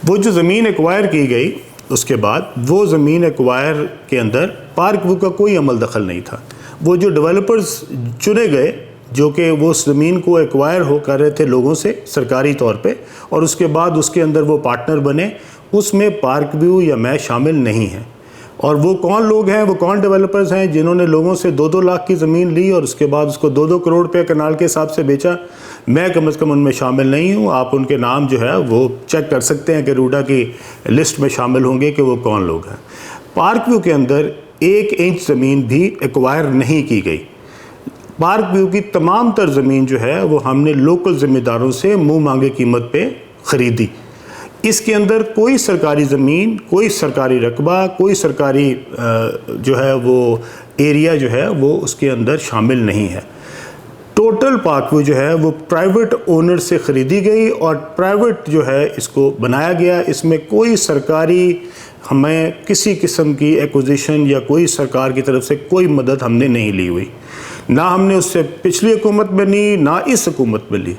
वो जो ज़मीन एक्वायर की गई उसके बाद वो ज़मीन एक्वायर के अंदर पार्क व्यू का कोई अमल दखल नहीं था। वो जो डेवलपर्स चुने गए जो कि वो उस ज़मीन को एक्वायर हो कर रहे थे लोगों से सरकारी तौर पे, और उसके बाद उसके अंदर वो पार्टनर बने, उसमें पार्क व्यू या मैं शामिल नहीं है। और वो कौन लोग हैं, वो कौन डेवलपर्स हैं जिन्होंने लोगों से 2-2 लाख की ज़मीन ली और उसके बाद उसको 2-2 करोड़ रुपये कनाल के हिसाब से बेचा? मैं कम से कम उनमें शामिल नहीं हूँ। आप उनके नाम जो है वो चेक कर सकते हैं कि रूडा की लिस्ट में शामिल होंगे कि वो कौन लोग हैं। पार्क व्यू के अंदर 1 इंच ज़मीन भी एक्वायर नहीं की गई। पार्क व्यू की तमाम तर ज़मीन जो है वो हमने लोकल ज़मींदारों से मुँह मांगे कीमत पे ख़रीदी। इसके अंदर कोई सरकारी ज़मीन, कोई सरकारी रकबा, कोई सरकारी जो है वो एरिया जो है वो उसके अंदर शामिल नहीं है। टोटल पार्क व्यू जो है वो प्राइवेट ओनर से ख़रीदी गई और प्राइवेट जो है इसको बनाया गया। इसमें कोई सरकारी हमें किसी किस्म की एक्विजिशन या कोई सरकार की तरफ से कोई मदद हमने नहीं ली हुई। ना हमने उससे पिछली हुकूमत में ली, ना इस हुकूमत में ली।